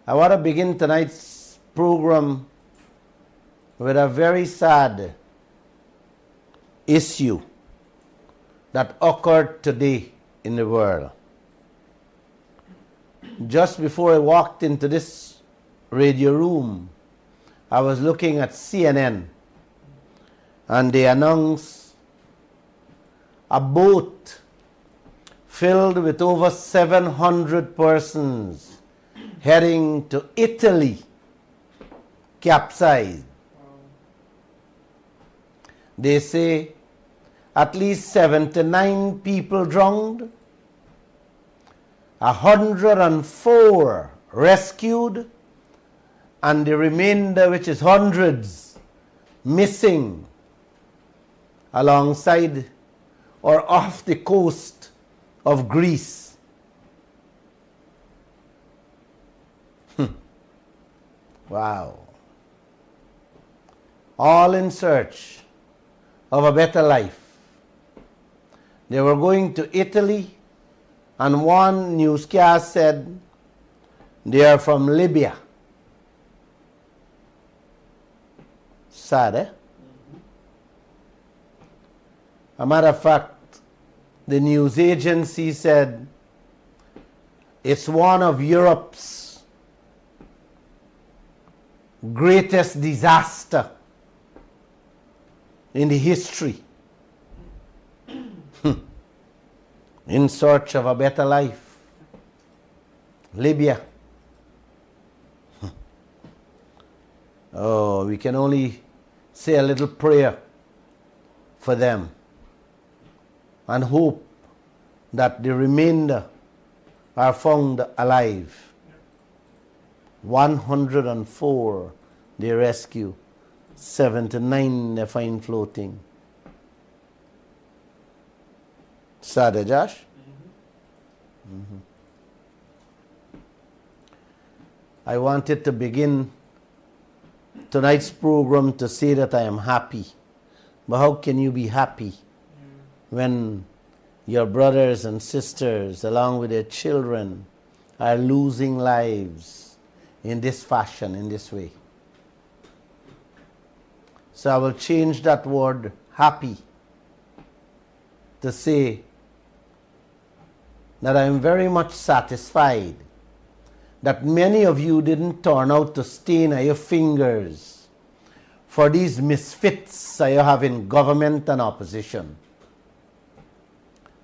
I want to begin tonight's program with a very sad issue that occurred today in the world. Just before I walked into this radio room, I was looking at CNN and they announced a boat filled with over 700 persons heading to Italy capsized. They say at least 79 people drowned, 104 rescued, and the remainder, which is hundreds, missing alongside or off the coast of Greece. Wow. All in search of a better life. They were going to Italy, and one newscast said they are from Libya. Sad, eh? A matter of fact, the news agency said it's one of Europe's greatest disaster in the history. In search of a better life. Libya. Oh, we can only say a little prayer for them and hope that the remainder are found alive. 104 they rescue, 79 they find floating. Sad, eh, Josh? Mm-hmm. I wanted to begin tonight's program to say that I am happy. But how can you be happy when your brothers and sisters, along with their children, are losing lives in this fashion, in this way? So I will change that word, happy, to say that I am very much satisfied that many of you didn't turn out to stain your fingers for these misfits that you have in government and opposition.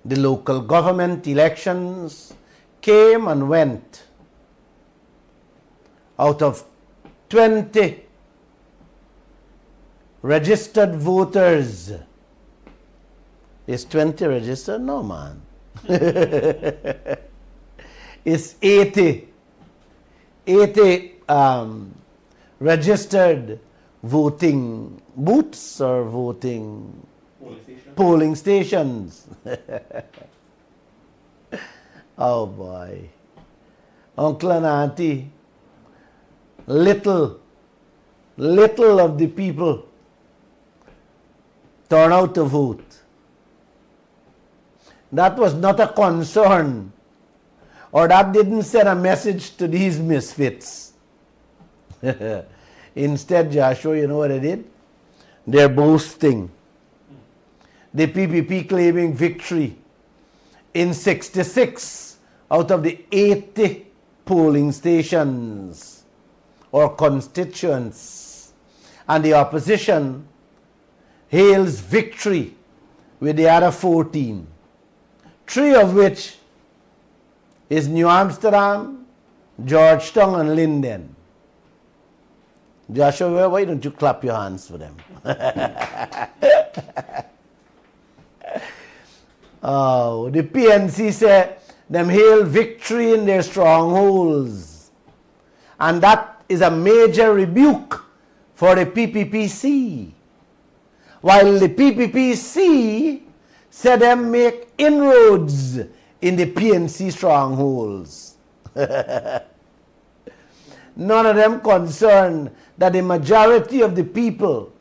The local government elections came and went. Out of 20 registered voters, is 20 registered? No, man. It's 80 registered voting booths or voting polling stations. Oh boy. Uncle and auntie, little of the people turn out to vote. That was not a concern, or that didn't send a message to these misfits. Instead, Joshua, you know what they did? They're boasting. The PPP claiming victory in 66 out of the 80 polling stations or constituents. And the opposition hails victory with the other 14. 3 of which is New Amsterdam, Georgetown, and Linden. Joshua, why don't you clap your hands for them? Oh, the PNC say them hail victory in their strongholds. And that is a major rebuke for the PPPC. While the PPPC said them make inroads in the PNC strongholds. None of them concerned that the majority of the people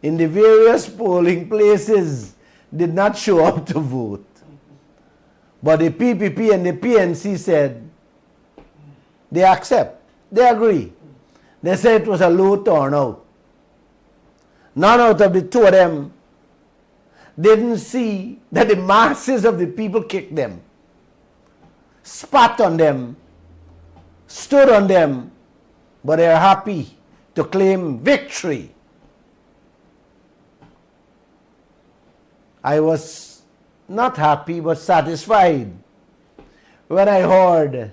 in the various polling places did not show up to vote. But the PPP and the PNC said they accept. They agree. They say it was a low turnout. None out of the two of them didn't see that the masses of the people kicked them, spat on them, stood on them, but they are happy to claim victory. I was not happy but satisfied when I heard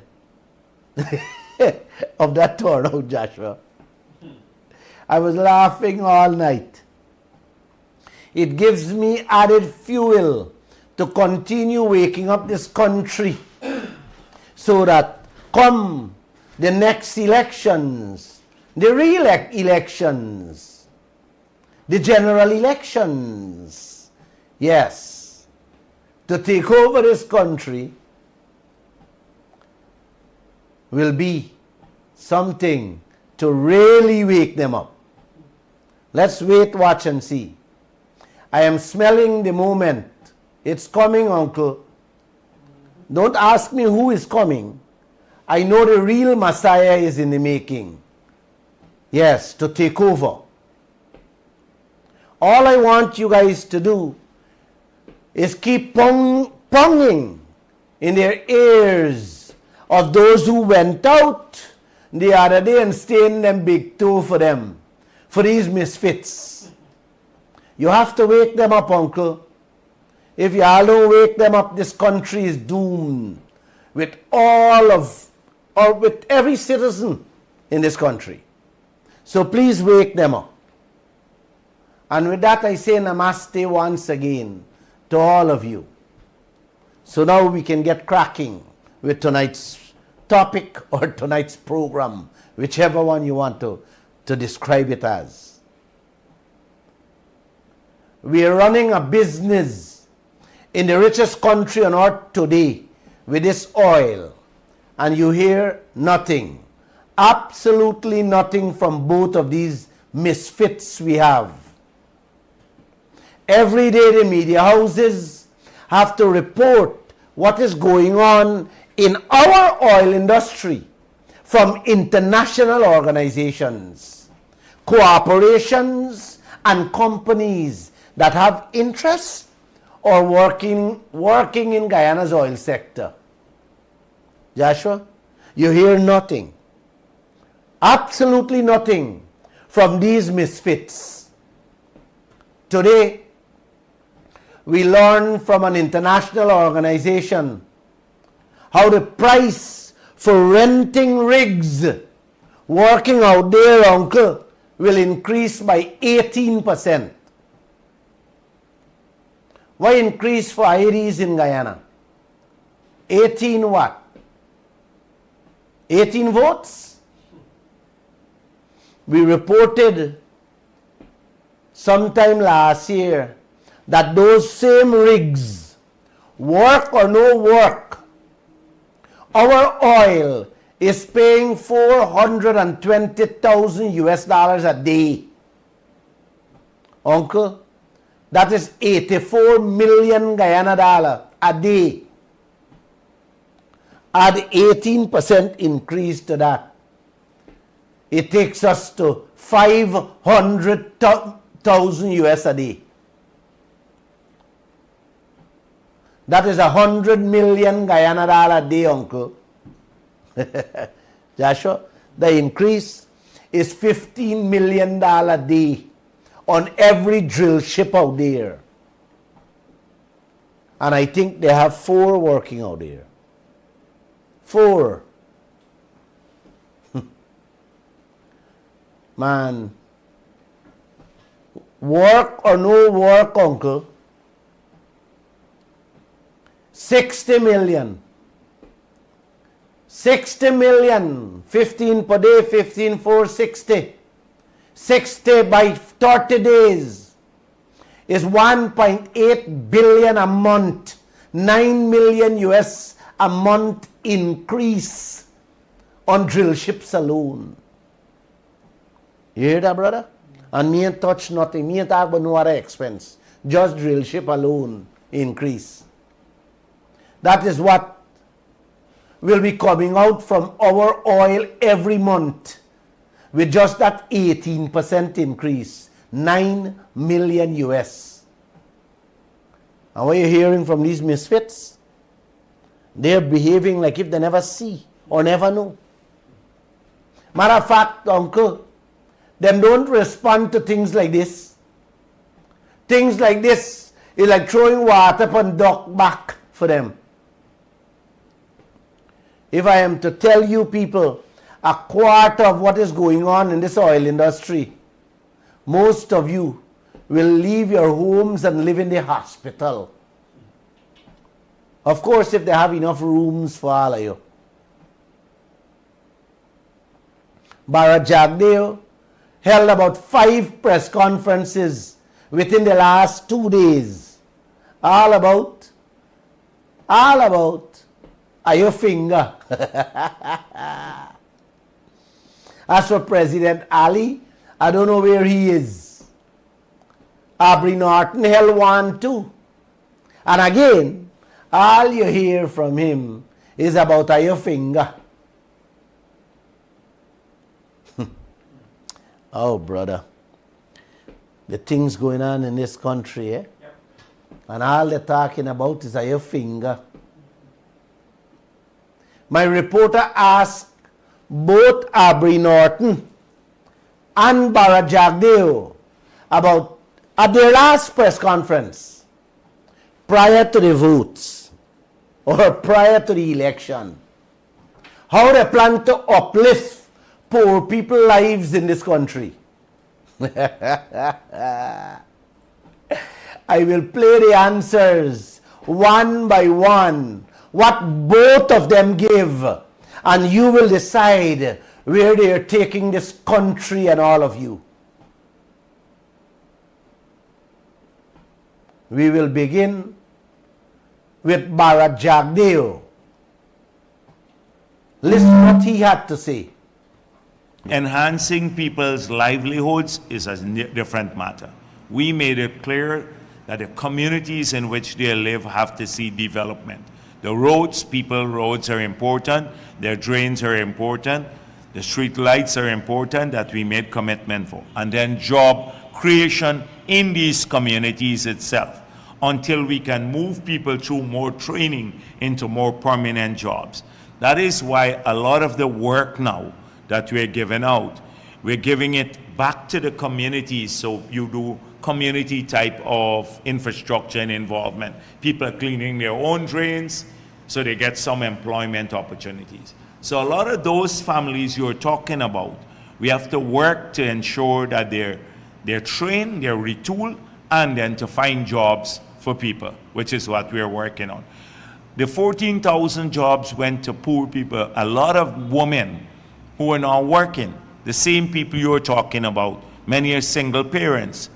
of that turnout, Joshua. I was laughing all night. It gives me added fuel to continue waking up this country so that come the next elections, the elections, the general elections, yes, to take over this country will be something to really wake them up. Let's wait, watch and see. I am smelling the moment. It's coming, Uncle. Don't ask me who is coming. I know the real Messiah is in the making. Yes, to take over. All I want you guys to do is keep ponging in their ears of those who went out the other day and stained them big toe for them, for these misfits. You have to wake them up, Uncle. If you all don't wake them up, this country is doomed with with every citizen in this country. So please wake them up. And with that I say namaste once again to all of you. So now we can get cracking with tonight's topic or tonight's program, whichever one you want to describe it as. We are running a business in the richest country on earth today with this oil, and you hear nothing, absolutely nothing from both of these misfits we have. Every day the media houses have to report what is going on in our oil industry from international organizations, corporations, and companies that have interest or working in Guyana's oil sector. Joshua, you hear nothing, absolutely nothing from these misfits. Today, we learn from an international organization how the price for renting rigs working out there, Uncle, will increase by 18%. Why increase for IDs in Guyana? 18 what? 18 votes? We reported sometime last year that those same rigs, work or no work, our oil is paying $420,000 US a day. Uncle, that is 84 million Guyana dollar a day. Add 18% increase to that. It takes us to 500,000 US a day. That is 100 million Guyana dollar a day, Uncle. Joshua, the increase is $15 million a day on every drill ship out there. And I think they have 4 working out there. 4. Man, work or no work, Uncle, 60 million. 60 million, 15 per day, 15 for 60. 60 by 30 days is 1.8 billion a month, 9 million US a month increase on drill ships alone. You hear that, brother? And me ain't touch nothing, me ain't talk about no other expense, just drill ship alone increase. That is what will be coming out from our oil every month with just that 18% increase, 9 million US. And what you're hearing from these misfits, they're behaving like if they never see or never know. Matter of fact, uncle, them don't respond to things like this. Things like this is like throwing water upon duck back for them. If I am to tell you people a quarter of what is going on in this oil industry, most of you will leave your homes and live in the hospital. Of course, if they have enough rooms for all of you. Bara Jagdeo held about 5 press conferences within the last 2 days. All about your finger. As for President Ali, I don't know where he is. Aubrey Norton held one too. And again, all you hear from him is about your finger. Oh, brother. The things going on in this country, eh? Yep. And all they're talking about is your finger. My reporter asked both Aubrey Norton and Bara Jagdeo about, at their last press conference, prior to the votes or prior to the election, how they plan to uplift poor people's lives in this country. I will play the answers one by one, what both of them give, and you will decide where they are taking this country and all of you. We will begin with Bara Jagdeo. Listen what he had to say. Enhancing people's livelihoods is a different matter. We made it clear that the communities in which they live have to see development. The roads are important, their drains are important, the street lights are important that we made commitment for. And then job creation in these communities itself until we can move people through more training into more permanent jobs. That is why a lot of the work now that we're giving out, we're giving it back to the communities, so you do community type of infrastructure and involvement. People are cleaning their own drains, so they get some employment opportunities. So a lot of those families you're talking about, we have to work to ensure that they're trained, they're retooled, and then to find jobs for people, which is what we're working on. The 14,000 jobs went to poor people, a lot of women who are now working, the same people you're talking about. Many are single parents.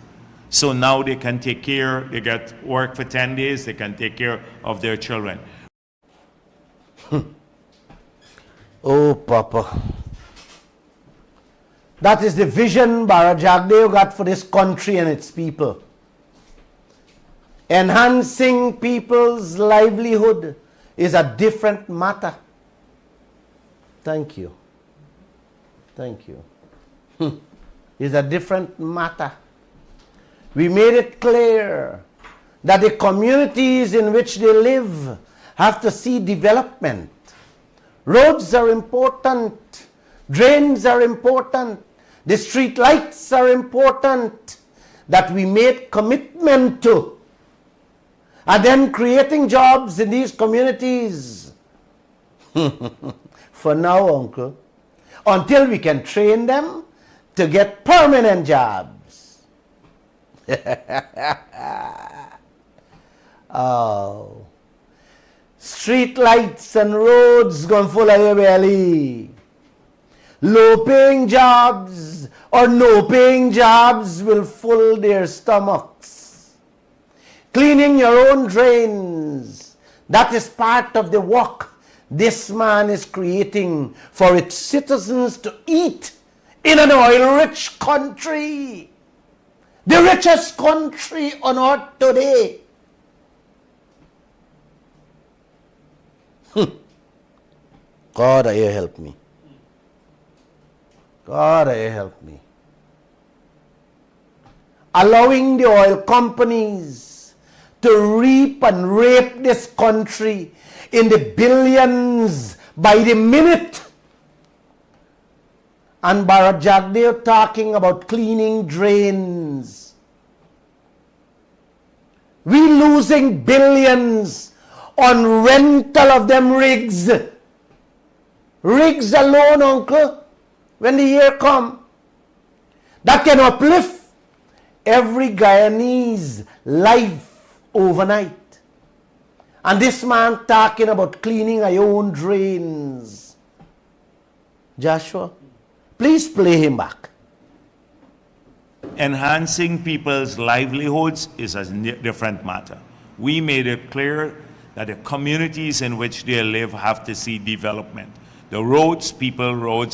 So now they can take care, they get work for 10 days, they can take care of their children. Oh, Papa. That is the vision Bara Jagdeo got for this country and its people. Enhancing people's livelihood is a different matter. Thank you. Thank you. It's a different matter. We made it clear that the communities in which they live have to see development. Roads are important. Drains are important. The street lights are important that we made commitment to. And then creating jobs in these communities. For now, uncle, until we can train them to get permanent jobs. Oh. Street lights and roads gonna full of your belly. Low paying jobs or no paying jobs will fill their stomachs. Cleaning your own drains, that is part of the work this man is creating for its citizens to eat in an oil-rich country. The richest country on earth today. God, you help me. God, you help me. Allowing the oil companies to reap and rape this country in the billions by the minute. And Barajag, they're talking about cleaning drains. We losing billions on rental of them rigs. Rigs alone, uncle, when the year come, that can uplift every Guyanese life overnight. And this man talking about cleaning our own drains. Joshua, please play him back. Enhancing people's livelihoods is a different matter. We made it clear that the communities in which they live have to see development. The roads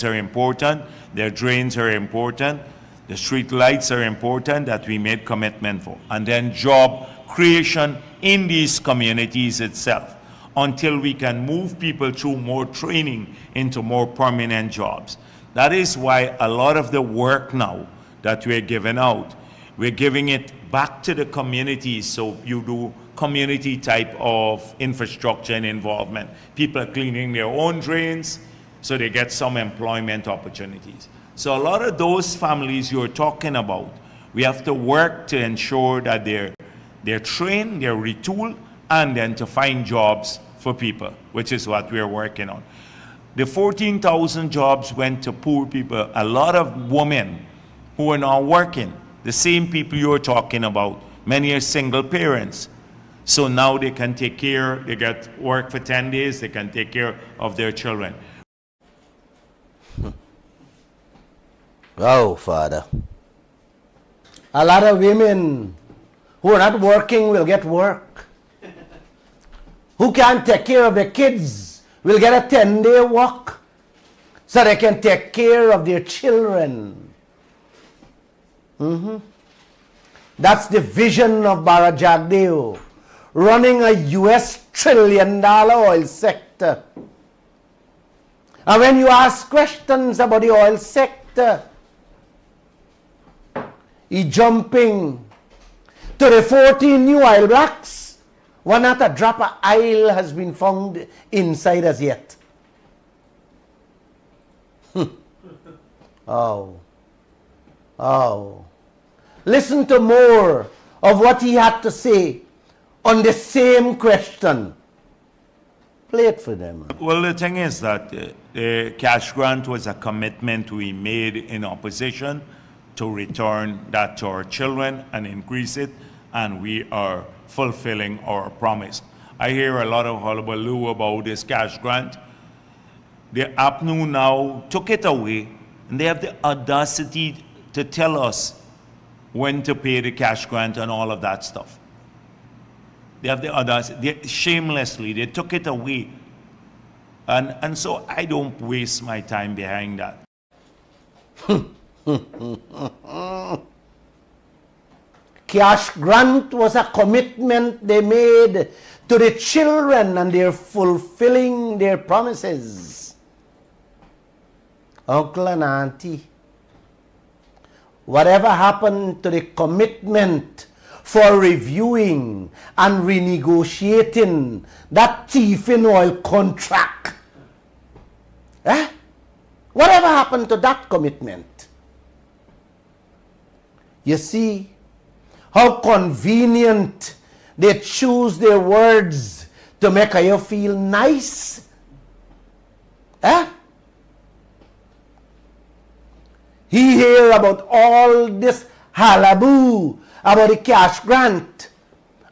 are important. Their drains are important. The street lights are important that we made commitment for. And then job creation in these communities itself until we can move people through more training into more permanent jobs. That is why a lot of the work now that we're giving out, we're giving it back to the communities. So you do community type of infrastructure and involvement. People are cleaning their own drains so they get some employment opportunities. So a lot of those families you're talking about, we have to work to ensure that they're trained, they're retooled, and then to find jobs for people, which is what we're working on. The 14,000 jobs went to poor people. A lot of women who are now working, the same people you're talking about, many are single parents. So now they can take care, they get work for 10 days, they can take care of their children. Oh, Father. A lot of women who are not working will get work. Who can't take care of their kids will get a 10-day work so they can take care of their children. That's the vision of Barajagdeo, running a US $1 trillion oil sector. And when you ask questions about the oil sector, he jumping to the 14 new oil blocks. One not a drop of oil has been found inside as yet. Oh. Listen to more of what he had to say on the same question. Play it for them. Well, the thing is that the cash grant was a commitment we made in opposition to return that to our children and increase it, and we are fulfilling our promise. I hear a lot of hullabaloo about this cash grant. The APNU now took it away, and they have the audacity to tell us when to pay the cash grant and all of that stuff. They have the audacity, shamelessly, they took it away. And so I don't waste my time behind that. Cash grant was a commitment they made to the children, and they're fulfilling their promises. Uncle and auntie, whatever happened to the commitment for reviewing and renegotiating that thieving oil contract? Whatever happened to that commitment? You see how convenient they choose their words to make you feel nice? He hear about all this hullabaloo about the cash grant.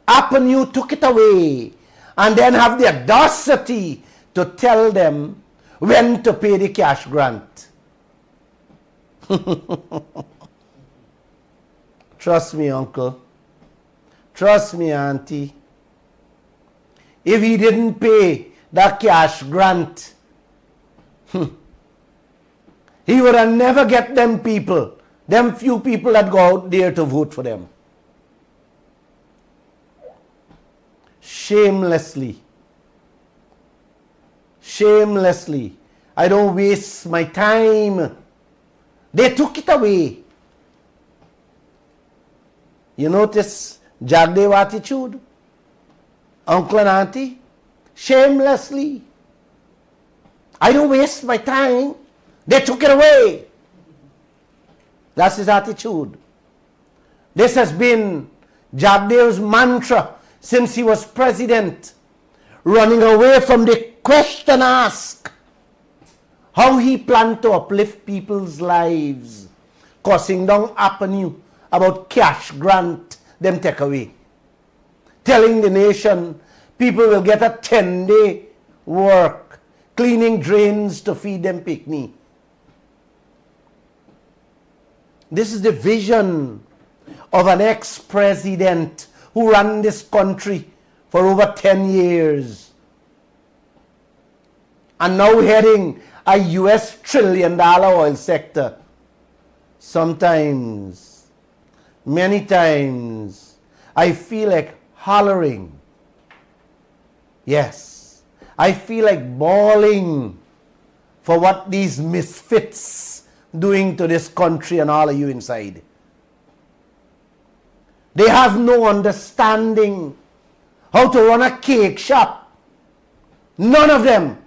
Upon you took it away and then have the audacity to tell them when to pay the cash grant. Trust me, uncle. Trust me, auntie. If he didn't pay that cash grant, he would have never get them people, them few people that go out there to vote for them. Shamelessly. shamelessly. I don't waste my time. They took it away. You notice Jagdev attitude? Uncle and auntie? Shamelessly. I don't waste my time. They took it away. That's his attitude. This has been Jagdev's mantra since he was president, running away from the question asked how he planned to uplift people's lives, cussing down Avenue about cash grant them take away, telling the nation people will get a 10-day work, cleaning drains to feed them picnic. This is the vision of an ex-president who ran this country for over 10 years and now heading a US $1 trillion oil sector. Sometimes, many times, I feel like hollering. Yes, I feel like bawling for what these misfits doing to this country and all of you inside. They have no understanding how to run a cake shop. None of them.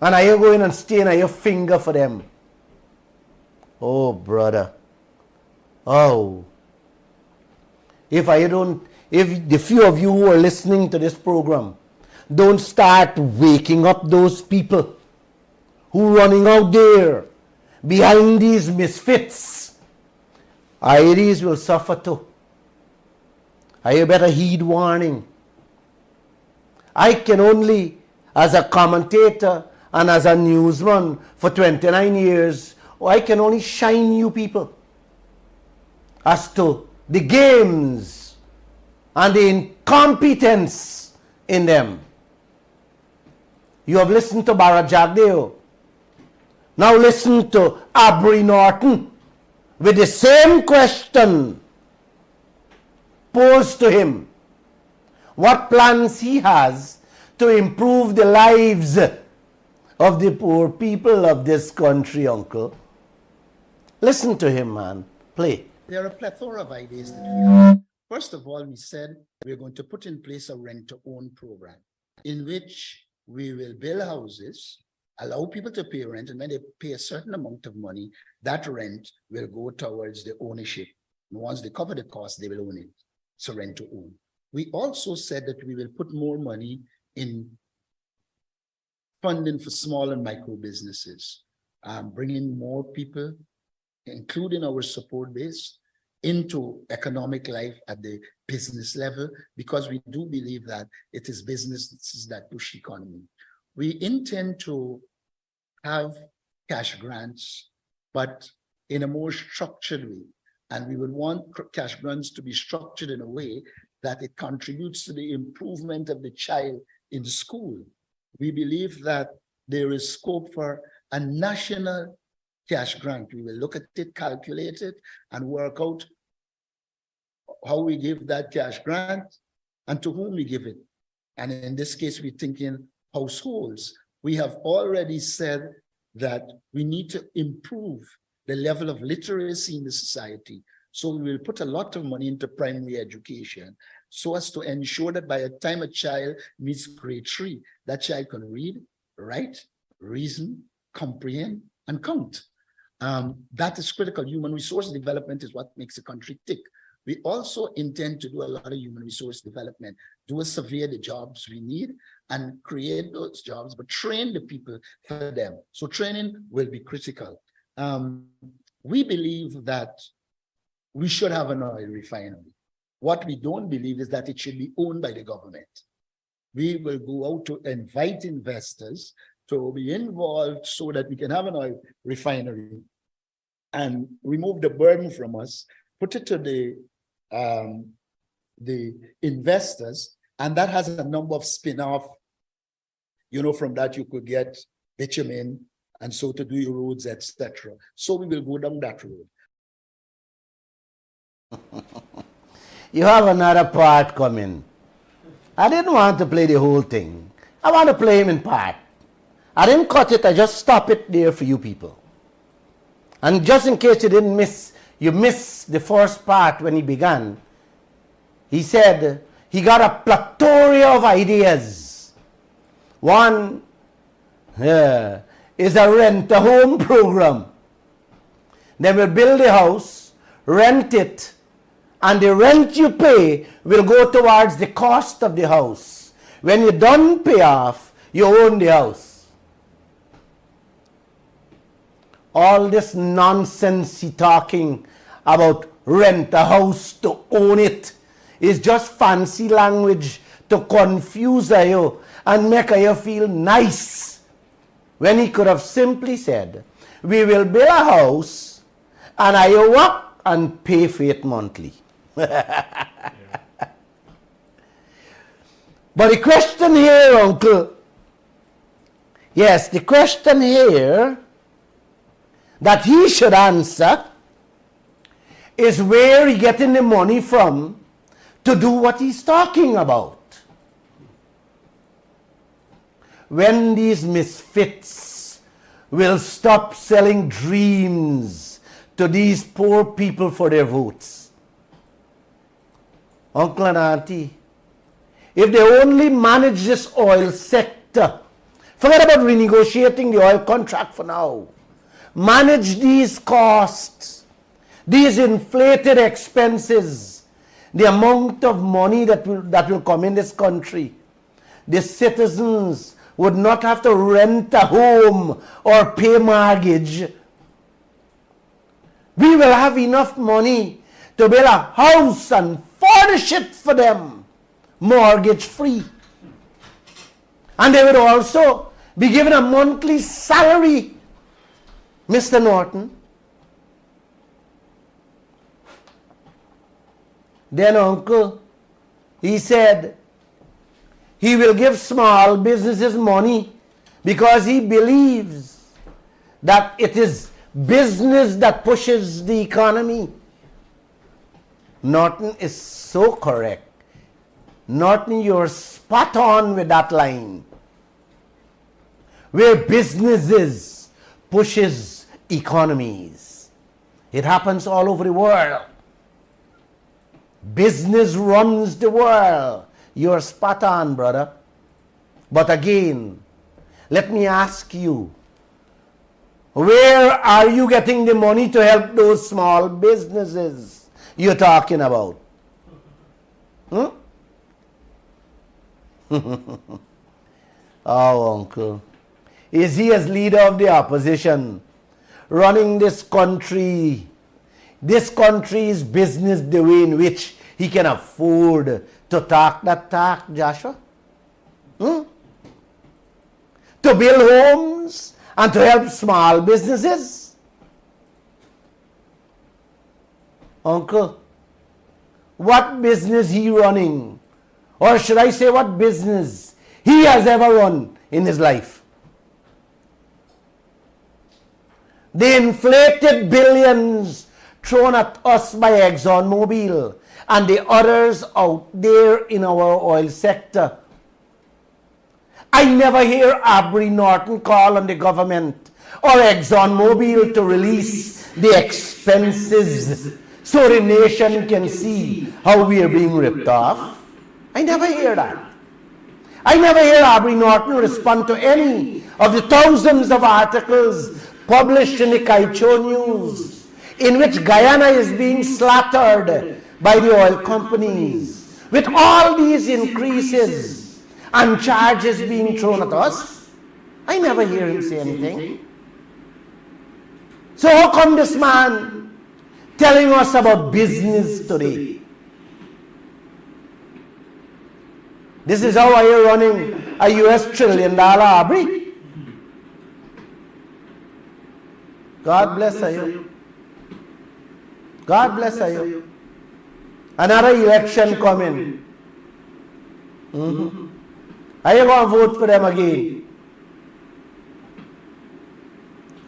And are you going and stain your finger for them? Oh, brother. Oh. If the few of you who are listening to this program don't start waking up those people who running out there behind these misfits, IEDs will suffer too. You better heed warning. I can only, as a commentator and as a newsman for 29 years, I can only shine you people as to the games and the incompetence in them. You have listened to Bharat Jagdeo. Now listen to Abri Norton with the same question posed to him. What plans he has to improve the lives of the poor people of this country, uncle. Listen to him, man. Play. There are a plethora of ideas that we have. First of all, we said we're going to put in place a rent-to-own program in which we will build houses, allow people to pay rent, and when they pay a certain amount of money, that rent will go towards the ownership. And once they cover the cost, they will own it. So rent-to-own. We also said that we will put more money in funding for small and micro businesses, bringing more people, including our support base, into economic life at the business level, because we do believe that it is businesses that push economy. We intend to have cash grants, but in a more structured way. And we would want cash grants to be structured in a way that it contributes to the improvement of the child in school. We believe that there is scope for a national cash grant. We will look at it, calculate it, and work out how we give that cash grant and to whom we give it. And in this case, we're thinking households. We have already said that we need to improve the level of literacy in the society. So we will put a lot of money into primary education so as to ensure that by the time a child meets grade 3, that child can read, write, reason, comprehend, and count. That is critical. Human resource development is what makes a country tick. We also intend to do a lot of human resource development, do a survey of the jobs we need and create those jobs, but train the people for them. So training will be critical. We believe that we should have an oil refinery. What we don't believe is that it should be owned by the government. We will go out to invite investors to be involved so that we can have an oil refinery and remove the burden from us, put it to the investors, and that has a number of spin-off. You know, from that you could get bitumen, and so to do your roads, etc. So we will go down that road. You have another part coming. I didn't want to play the whole thing. I want to play him in part. I didn't cut it, I just stop it there for you people. And just in case you missed the first part when he began, he said he got a plethora of ideas. One is a rent-a-home program. They will build a house, rent it, and the rent you pay will go towards the cost of the house. When you're done pay off, you own the house. All this nonsense he talking about rent a house to own it is just fancy language to confuse you and make you feel nice, when he could have simply said, we will build a house and I work and pay for it monthly. But the question here, uncle, yes, the question here that he should answer is where he getting the money from to do what he's talking about. When these misfits will stop selling dreams to these poor people for their votes. Uncle and auntie, if they only manage this oil sector, forget about renegotiating the oil contract for now. Manage these costs, these inflated expenses, the amount of money that will come in this country. The citizens would not have to rent a home or pay mortgage. We will have enough money to build a house and furnish it for them, mortgage free. And they would also be given a monthly salary. Mr. Norton. Then uncle, he said he will give small businesses money because he believes that it is business that pushes the economy. Norton is so correct. Norton, you're spot on with that line. Where businesses pushes economies. It happens all over the world. Business runs the world. You're spot on, brother. But again, let me ask you, where are you getting the money to help those small businesses you're talking about? Oh, uncle. Is he as leader of the opposition running this country's business the way in which he can afford to talk that talk, Joshua? To build homes and to help small businesses? Uncle, what business he running? Or should I say what business he has ever run in his life? The inflated billions thrown at us by ExxonMobil and the others out there in our oil sector. I never hear Aubrey Norton call on the government or ExxonMobil to release the expenses so the nation can see how we are being ripped off. I never hear that. I never hear Aubrey Norton respond to any of the thousands of articles published in the Kaieteur News in which Guyana is being slaughtered by the oil companies. With all these increases and charges being thrown at us, I never hear him say anything. So how come this man telling us about business today? This is how you're running a US $1 trillion Aubrey. God bless you. God bless you. Another election coming. Are you going to vote for them again?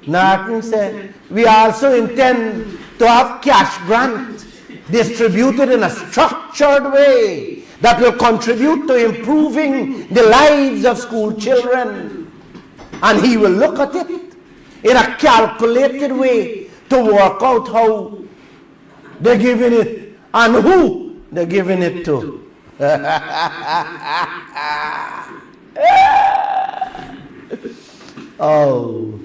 Norton said, we also intend to have cash grant distributed in a structured way that will contribute to improving the lives of school children. And he will look at it in a calculated way to work out how they're giving it and who they're giving it to. Oh,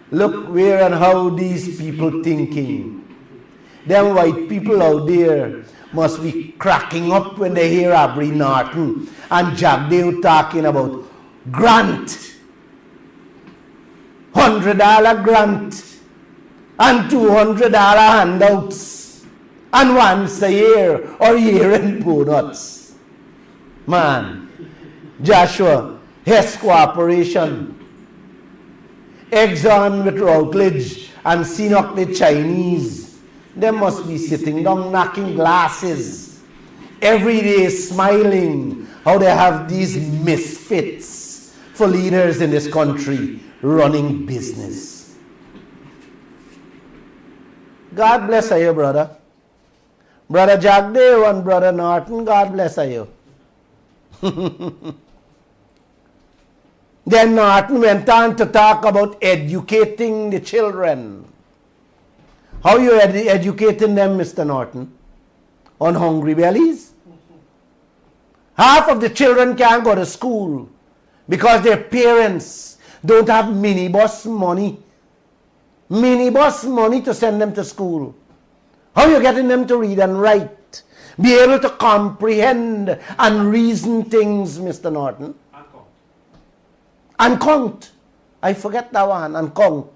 look where and how these people thinking. Them white people out there must be cracking up when they hear Aubrey Norton and Jagdeo talking about grant, $100 grant and $200 handouts and once a year or year-end bonus. Man, Joshua, Hess Corporation, Exxon with Routledge and Sinok the Chinese, they must be sitting down knocking glasses every day, smiling how they have these misfits for leaders in this country running business. God bless you, brother. Brother Jagdeo and Brother Norton, God bless you. Then Norton went on to talk about educating the children. How you educating them, Mr. Norton? On hungry bellies? Half of the children can't go to school because their parents don't have minibus money. Minibus money to send them to school. How are you getting them to read and write? Be able to comprehend and reason things, Mr. Norton? And count. I forget that one. And count.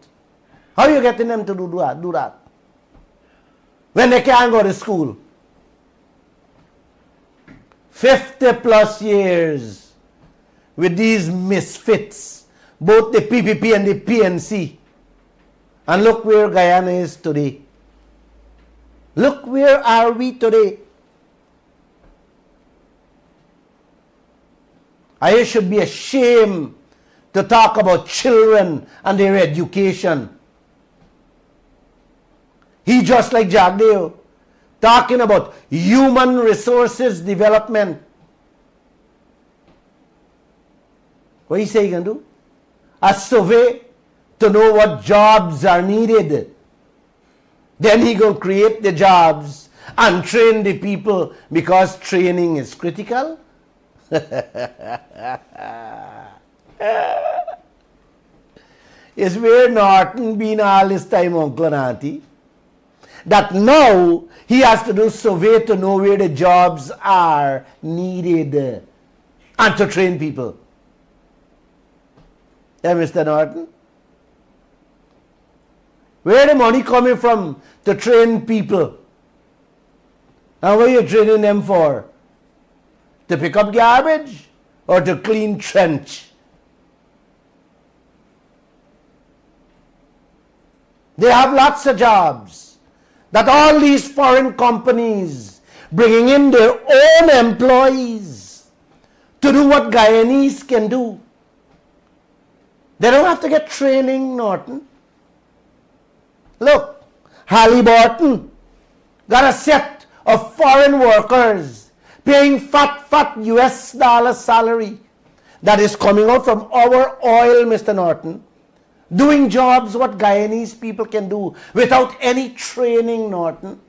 How are you getting them to do that? When they can't go to school. 50 plus years with these misfits, both the PPP and the PNC. And look where Guyana is today. Look where are we today. I should be ashamed to talk about children and their education. He just like Jagdeo, talking about human resources development. What he say he can do? A survey to know what jobs are needed. Then he will create the jobs and train the people because training is critical. Is where Norton been all this time, Uncle and Auntie? That now he has to do survey to know where the jobs are needed and to train people. Yeah, Mr. Norton? Where the money coming from to train people? And what are you training them for? To pick up garbage or to clean trench? They have lots of jobs that all these foreign companies bringing in their own employees to do what Guyanese can do. They don't have to get training, Norton. Look, Halliburton got a set of foreign workers paying fat US dollar salary that is coming out from our oil, Mr. Norton, doing jobs what Guyanese people can do without any training, Norton.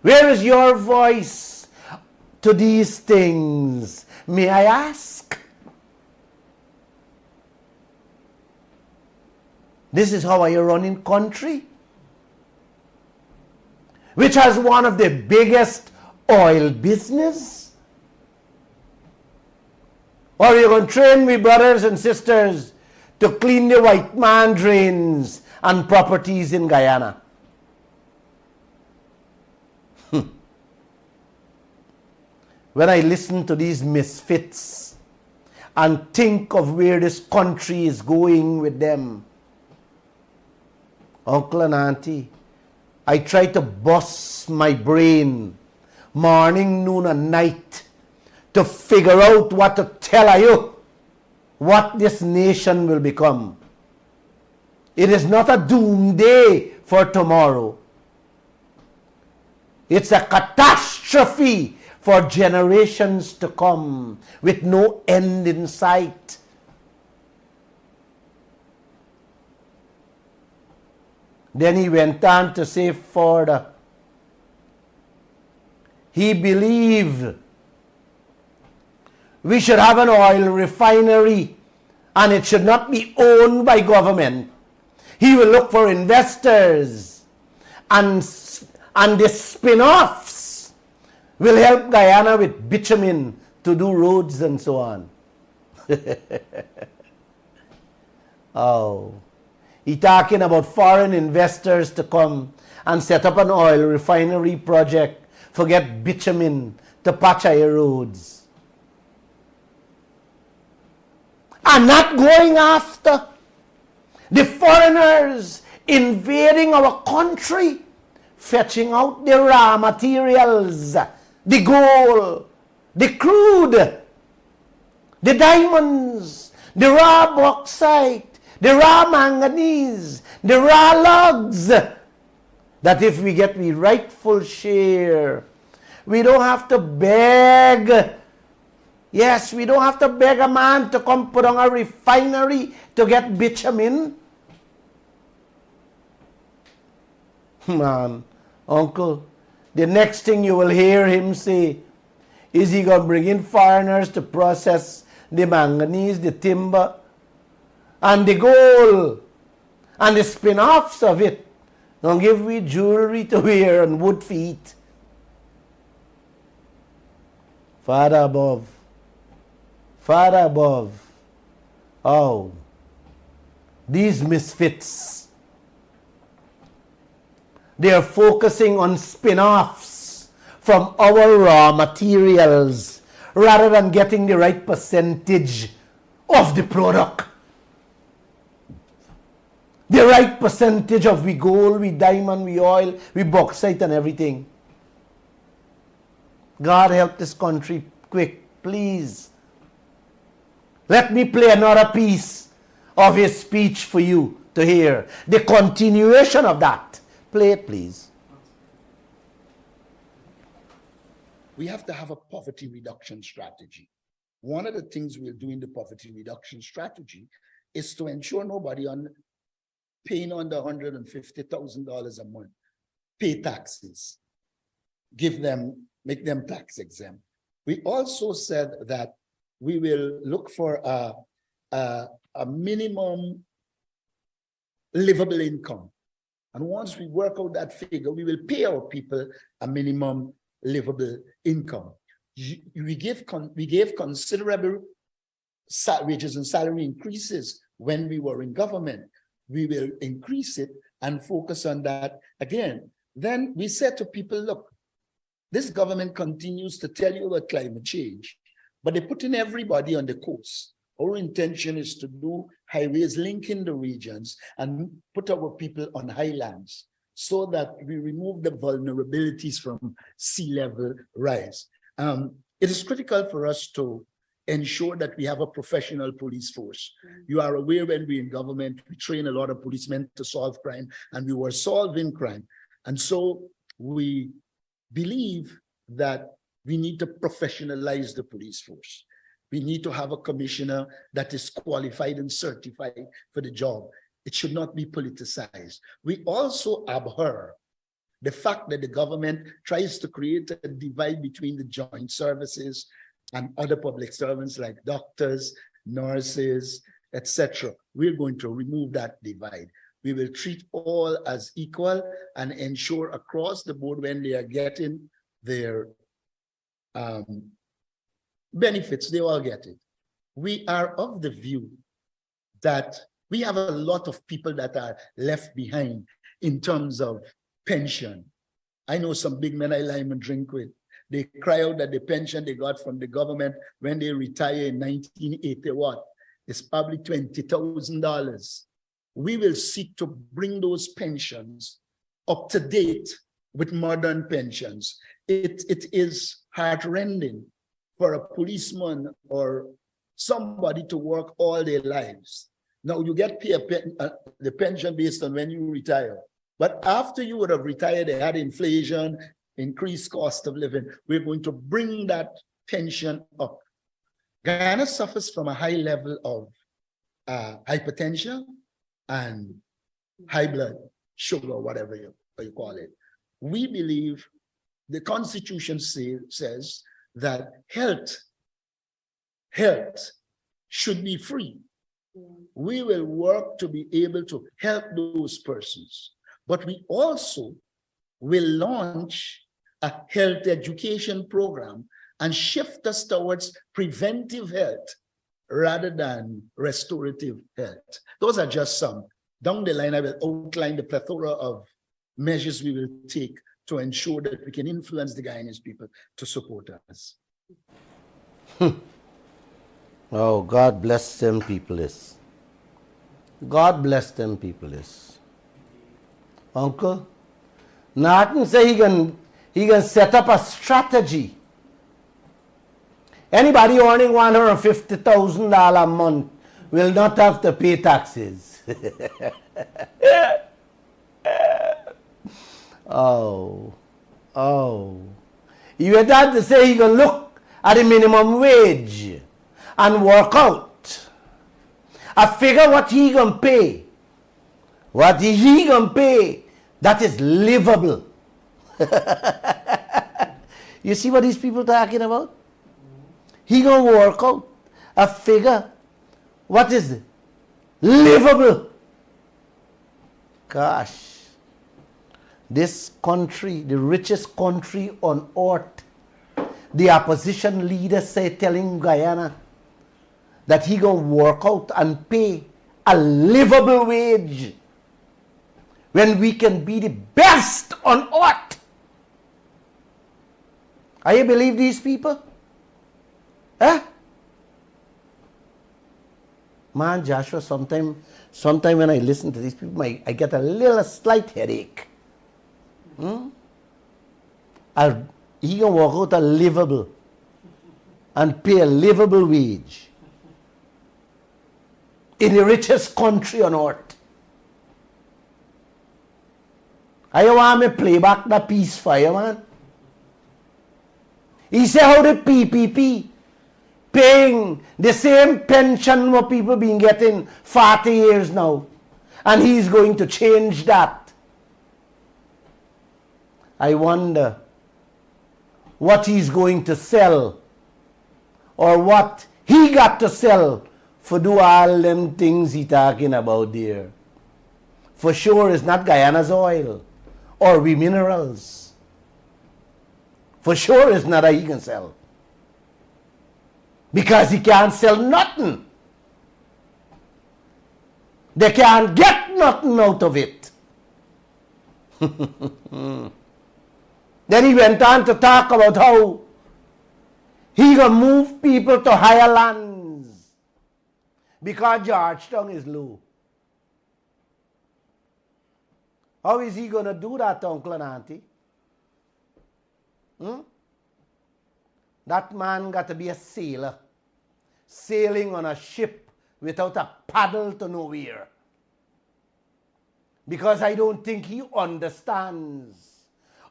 Where is your voice to these things, may I ask? This is how you run in country, which has one of the biggest oil business. Or you're going to train me brothers and sisters to clean the white man drains and properties in Guyana. When I listen to these misfits and think of where this country is going with them, Uncle and Auntie, I try to bust my brain morning, noon and night to figure out what to tell you what this nation will become. It is not a doomsday for tomorrow. It's a catastrophe catastrophe for generations to come with no end in sight. Then he went on to say further, he believed we should have an oil refinery and it should not be owned by government. He will look for investors, and the spin-offs will help Guyana with bitumen to do roads and so on. Oh, he talking about foreign investors to come and set up an oil refinery project, forget bitumen to patch our roads. And not going after the foreigners invading our country, fetching out the raw materials, the gold, the crude, the diamonds, the raw bauxite, the raw manganese, the raw logs, that if we get the rightful share, we don't have to beg. Yes, we don't have to beg a man to come put on a refinery to get bitumen. Man, uncle, the next thing you will hear him say is he going to bring in foreigners to process the manganese, the timber, and the gold, and the spin-offs of it. Don't give me jewelry to wear and wood feet. Father above. Father above. Oh, these misfits, they are focusing on spin-offs from our raw materials rather than getting the right percentage of the product. The right percentage of we gold, we diamond, we oil, we bauxite and everything. God help this country quick, please. Let me play another piece of his speech for you to hear. The continuation of that. Play it, please. We have to have a poverty reduction strategy. One of the things we'll do in the poverty reduction strategy is to ensure nobody paying under $150,000 a month pay taxes. Make them tax exempt. We also said that we will look for a minimum livable income. And once we work out that figure, we will pay our people a minimum livable income. We gave considerable wages and salary increases when we were in government. We will increase it and focus on that again. Then we said to people, look, this government continues to tell you about climate change, but they're putting everybody on the coast. Our intention is to do highways linking the regions and put our people on highlands so that we remove the vulnerabilities from sea level rise. It is critical for us to ensure that we have a professional police force. You are aware when we're in government, we train a lot of policemen to solve crime, and we were solving crime. And so we believe that we need to professionalize the police force. We need to have a commissioner that is qualified and certified for the job. It should not be politicized. We also abhor the fact that the government tries to create a divide between the joint services and other public servants like doctors, nurses, etc. We're going to remove that divide. We will treat all as equal and ensure across the board when they are getting their benefits, they all get it. We are of the view that we have a lot of people that are left behind in terms of pension. I know some big men I lime and drink with. They cry out that the pension they got from the government when they retire in 1980, what? It's probably $20,000. We will seek to bring those pensions up to date with modern pensions. It is heartrending for a policeman or somebody to work all their lives. Now you get the pension based on when you retire. But after you would have retired, they had inflation, increased cost of living, we're going to bring that pension up. Guyana suffers from a high level of hypertension and high blood sugar, whatever you call it. We believe the Constitution says that health should be free. We will work to be able to help those persons, but we also will launch a health education program and shift us towards preventive health rather than restorative health. Those are just some. Down the line, I will outline the plethora of measures we will take to ensure that we can influence the Guyanese people to support us. Oh, God bless them people is. God bless them people is. Uncle, Norton say he can set up a strategy. Anybody earning $150,000 a month will not have to pay taxes. Oh. You had that to say he can look at the minimum wage and work out. I figure what he can pay. What he can pay that is livable. You see what these people talking about? He gonna work out a figure what is livable. Gosh. This country, the richest country on earth, the opposition leader say telling Guyana that he gonna work out and pay a livable wage when we can be the best on earth. Are you believe these people? Huh? Man, Joshua, sometime when I listen to these people, I get a slight headache. He can work out a livable and pay a livable wage in the richest country on earth. I want me play back the peace fire, man. He said how the PPP paying the same pension what people been getting 40 years now, and he's going to change that. I wonder what he's going to sell or what he got to sell for do all them things he talking about there. For sure it's not Guyana's oil or we minerals. For sure it's not a he can sell. Because he can't sell nothing. They can't get nothing out of it. Then he went on to talk about how he gonna move people to higher lands because Georgetown is low. How is he gonna do that, Uncle and Auntie? That man got to be a sailor, sailing on a ship without a paddle to nowhere. Because I don't think he understands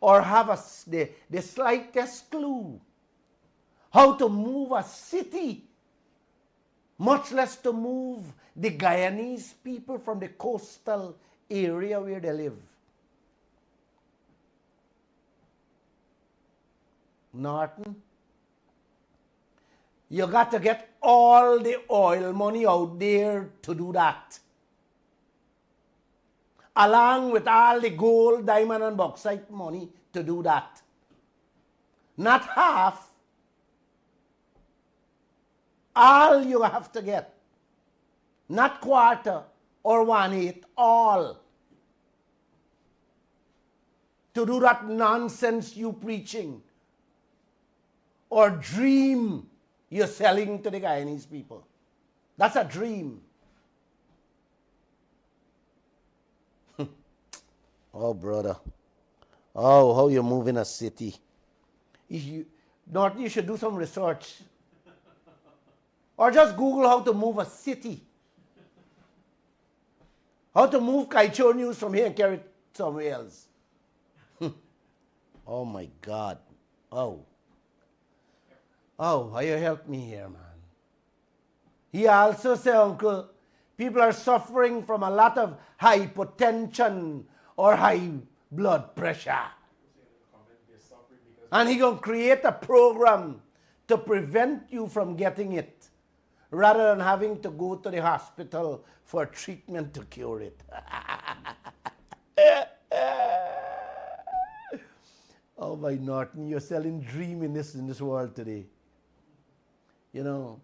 or have the slightest clue how to move a city, much less to move the Guyanese people from the coastal area where they live. Norton, you got to get all the oil money out there to do that. Along with all the gold, diamond, and bauxite money to do that. Not half. All you have to get. Not quarter or 1/8, all. To do that nonsense you preaching or dream you're selling to the Guyanese people. That's a dream. Oh, brother. Oh, how you move in a city. You should do some research. Or just Google how to move a city. How to move Kaieteur News from here and carry it somewhere else. Oh my God. Oh. Oh, how you help me here, man. He also said, Uncle, people are suffering from a lot of hypertension or high blood pressure. And he going to create a program to prevent you from getting it, rather than having to go to the hospital for treatment to cure it. Oh my Norton, you're selling dream in this world today. You know,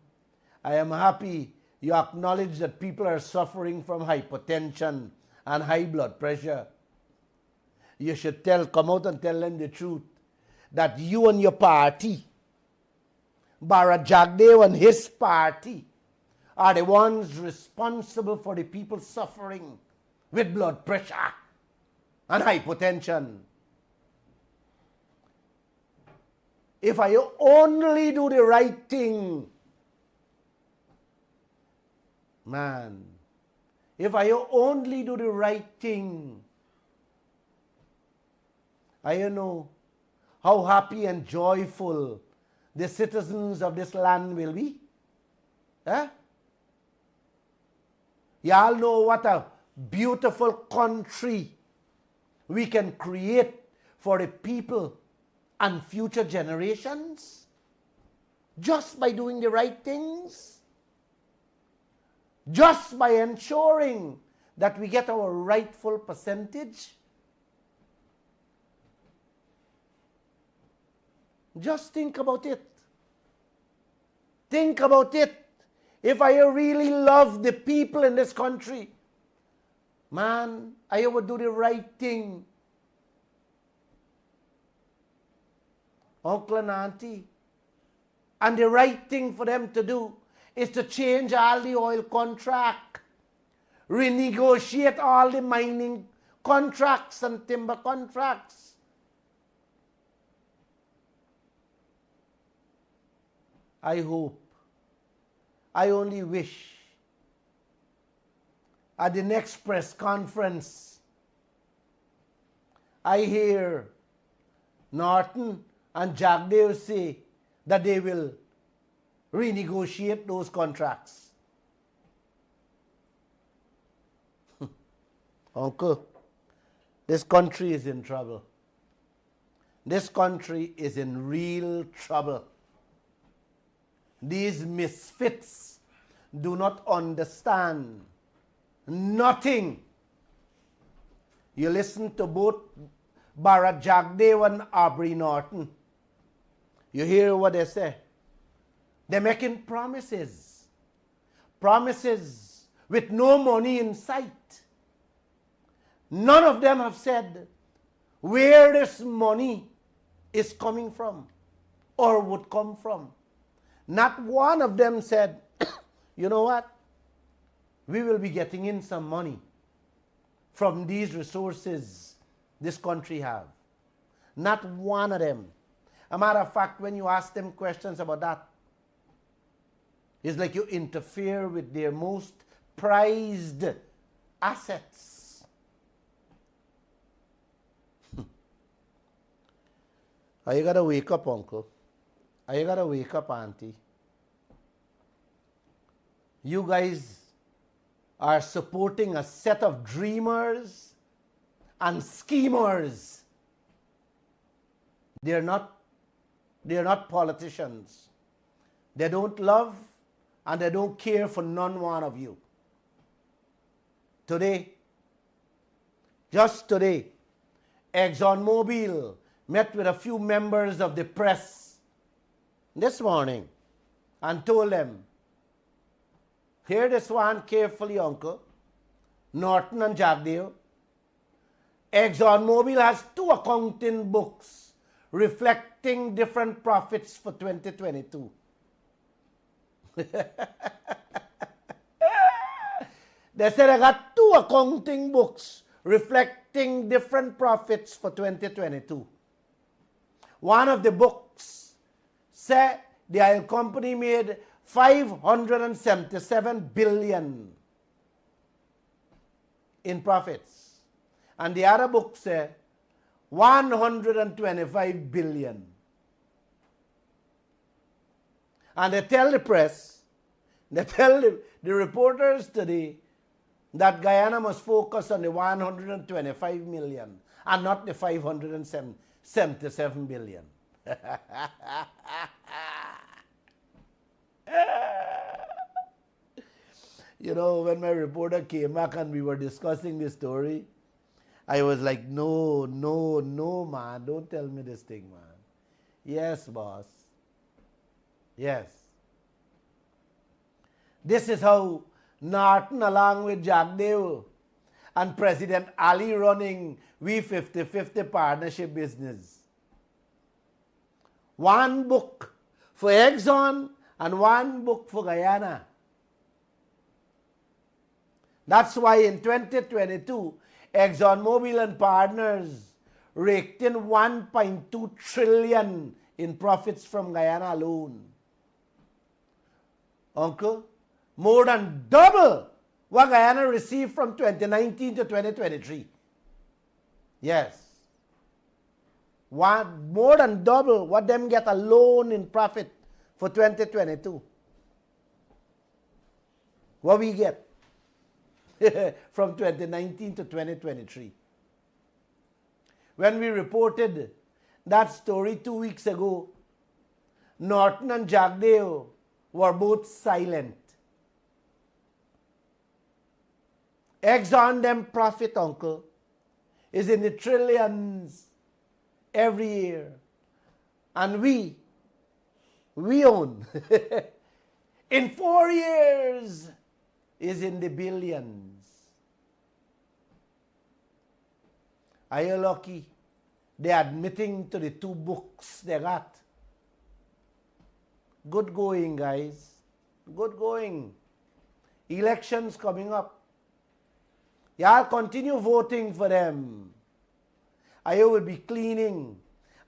I am happy you acknowledge that people are suffering from hypertension and high blood pressure. You should come out and tell them the truth, that you and your party, Bara Jagdev and his party, are the ones responsible for the people suffering with blood pressure and hypertension. If I only do the right thing, man, if I only do the right thing, I know how happy and joyful the citizens of this land will be. Eh? Y'all know what a beautiful country we can create for the people and future generations just by doing the right things, just by ensuring that we get our rightful percentage. Just think about it. Think about it. If I really love the people in this country, man, I would do the right thing. Uncle and auntie. And the right thing for them to do is to change all the oil contract, renegotiate all the mining contracts and timber contracts. I hope, I only wish at the next press conference, I hear Norton and Jagdev say that they will renegotiate those contracts. Uncle, this country is in trouble. This country is in real trouble. These misfits do not understand nothing. You listen to both Bharat Jagdev and Aubrey Norton. You hear what they say. They're making promises. Promises with no money in sight. None of them have said where this money is coming from or would come from. Not one of them said, you know what? We will be getting in some money from these resources this country have. Not one of them. A matter of fact, when you ask them questions about that, it's like you interfere with their most prized assets. You gotta wake up, Uncle. You gotta wake up, Auntie. You guys are supporting a set of dreamers and schemers. They're not politicians. They don't love and they don't care for none one of you. Today, just today, ExxonMobil met with a few members of the press this morning and told them, hear this one carefully, Uncle, Norton and Jagdev. ExxonMobil has 2 accounting books reflecting different profits for 2022. They said I got 2 accounting books reflecting different profits for 2022. One of the books said the oil company made 577 billion in profits. And the other book said 125 billion. And they tell the press, they tell the reporters today that Guyana must focus on the 125 million and not the 577 billion. You know, when my reporter came back and we were discussing this story, I was like, no, man, don't tell me this thing, man. Yes, boss. Yes. This is how Norton, along with Jack Dale and President Ali, running we 50-50 partnership business. One book for Exxon and one book for Guyana. That's why in 2022, ExxonMobil and partners raked in 1.2 trillion in profits from Guyana alone. Uncle, more than double what Guyana received from 2019 to 2023. Yes. More than double what them get alone in profit for 2022. What we get from 2019 to 2023. When we reported that story 2 weeks ago, Norton and Jagdeo were both silent. Exxon them profit, uncle, is in the trillions every year. And we own in 4 years is in the billions. Are you lucky? They're admitting to the 2 books they got. Good going, guys. Good going. Elections coming up. Y'all continue voting for them. I will be cleaning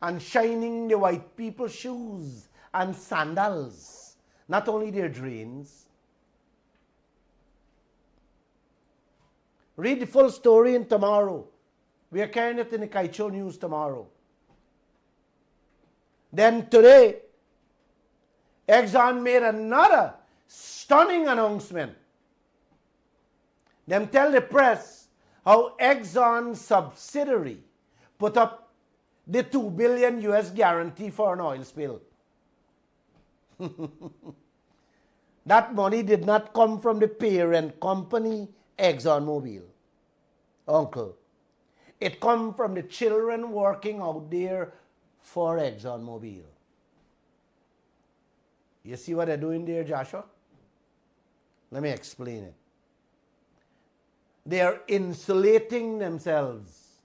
and shining the white people's shoes and sandals, not only their drains. Read the full story in tomorrow. We are carrying it in the Kaieteur News tomorrow. Then today, Exxon made another stunning announcement. Them tell the press how Exxon's subsidiary put up the $2 billion US guarantee for an oil spill. That money did not come from the parent company, ExxonMobil. Uncle, it come from the children working out there for ExxonMobil. You see what they're doing there, Joshua? Let me explain it. They are insulating themselves.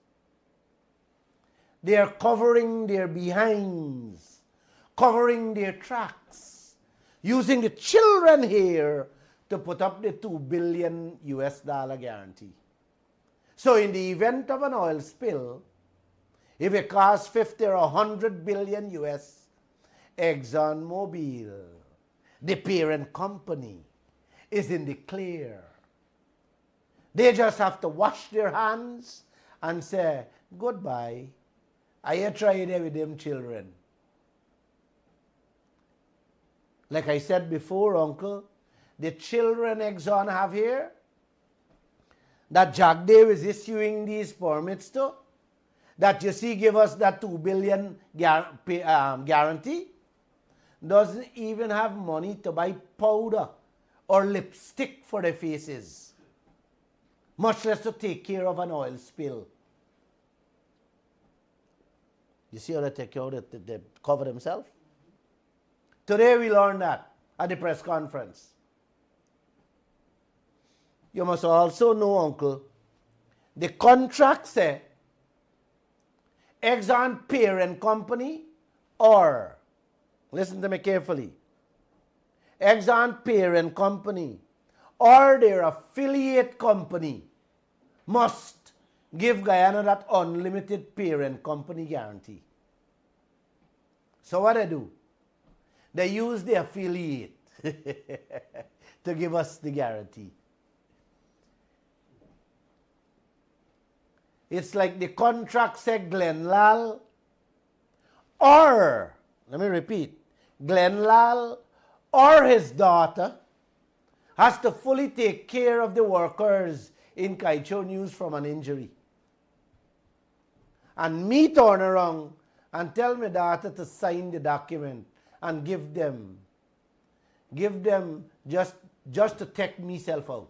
They are covering their behinds, covering their tracks, using the children here to put up the $2 billion US guarantee. So in the event of an oil spill, if it costs 50 or 100 billion US, ExxonMobil, the parent company, is in the clear. They just have to wash their hands and say, goodbye. I tried it with them children. Like I said before, uncle, the children Exxon have here, that Jack Dave is issuing these permits to, that you see give us that $2 billion guarantee, doesn't even have money to buy powder or lipstick for their faces, much less to take care of an oil spill. You see how they take care of it, they cover themselves? Today we learned that at the press conference. You must also know, uncle, the contract say Exxon parent company or, listen to me carefully, Exxon parent company or their affiliate company must give Guyana that unlimited parent company guarantee. So what they do? They use the affiliate to give us the guarantee. It's like the contract said Glenn Lal, or, let me repeat, Glenn Lal or his daughter has to fully take care of the workers in Kaieteur News from an injury. And me turn around and tell my daughter to sign the document and give them just to take myself out.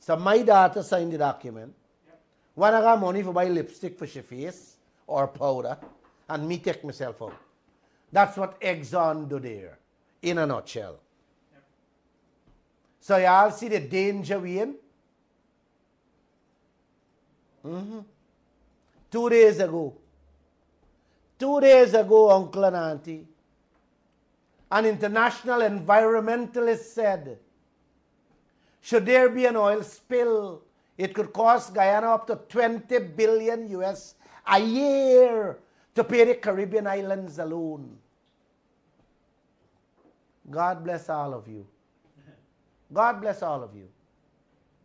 So my daughter signed the document. When I got money for buy lipstick for she face or powder, and me take myself out. That's what Exxon do there, in a nutshell. So y'all see the danger we in? 2 days ago, Uncle and Auntie, an international environmentalist said, should there be an oil spill, it could cost Guyana up to 20 billion US a year to pay the Caribbean islands alone. God bless all of you. God bless all of you.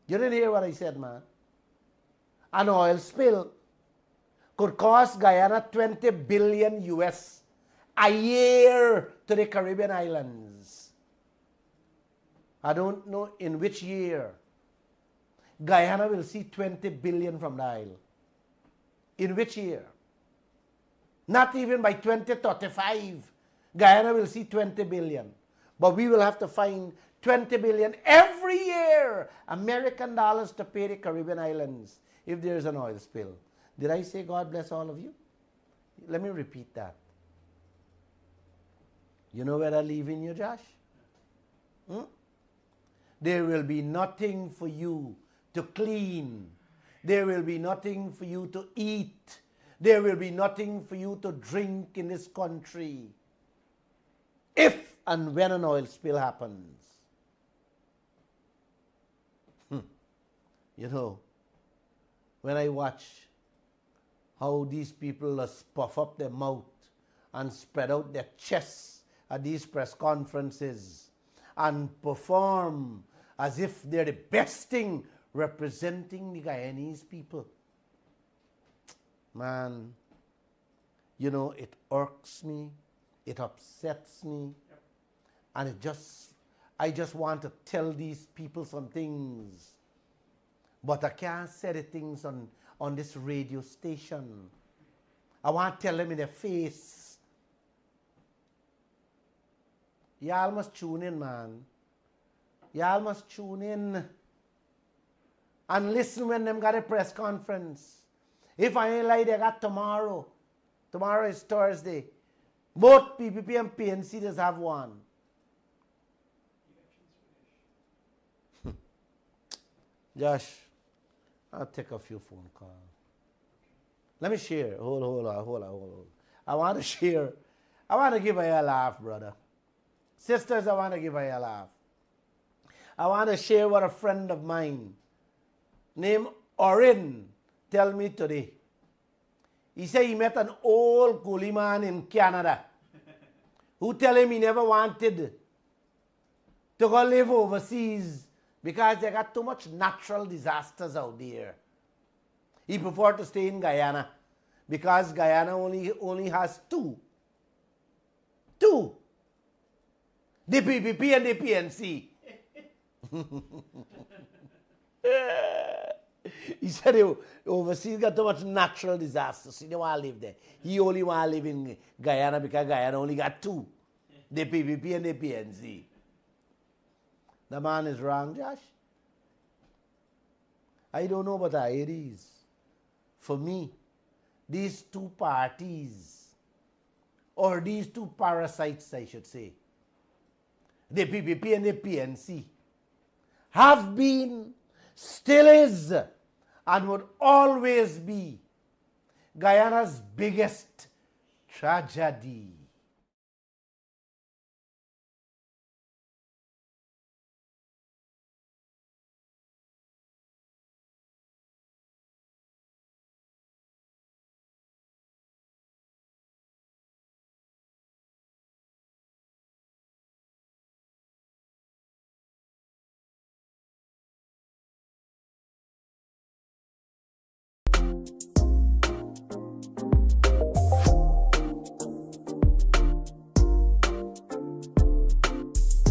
You didn't hear what I said, man. An oil spill could cost Guyana 20 billion US a year to the Caribbean islands. I don't know in which year Guyana will see 20 billion from the isle. In which year? Not even by 2035, Guyana will see 20 billion. But we will have to find 20 billion every year, American dollars, to pay the Caribbean islands if there is an oil spill. Did I say God bless all of you? Let me repeat that. You know where I'm leaving you, Josh? There will be nothing for you to clean. There will be nothing for you to eat. There will be nothing for you to drink in this country if and when an oil spill happens. You know, when I watch how these people puff up their mouth and spread out their chests at these press conferences and perform as if they're the best thing representing the Guyanese people, man, you know, it irks me, it upsets me, and I just want to tell these people some things, but I can't say the things on this radio station. I want to tell them in their face. Y'all must tune in, man. Y'all must tune in and listen when them got a press conference. If I ain't lie, they got tomorrow. Tomorrow is Thursday. Both PPP and PNC just have one. Josh, I'll take a few phone calls. Let me share. Hold on. I want to share. I want to give her a laugh, brother. Sisters, I want to give her a laugh. I want to share what a friend of mine named Orin tell me today. He said he met an old coolie man in Canada who tell him he never wanted to go live overseas because they got too much natural disasters out there. He preferred to stay in Guyana because Guyana only has two. The PPP and the PNC. He said overseas got too much natural disasters. So he don't want to live there. He only want to live in Guyana because Guyana only got two. The PPP and the PNC. The man is wrong, Josh. I don't know about how it is. For me, these two parties, or these two parasites, I should say, the PPP and the PNC, have been, still is, and would always be Guyana's biggest tragedy.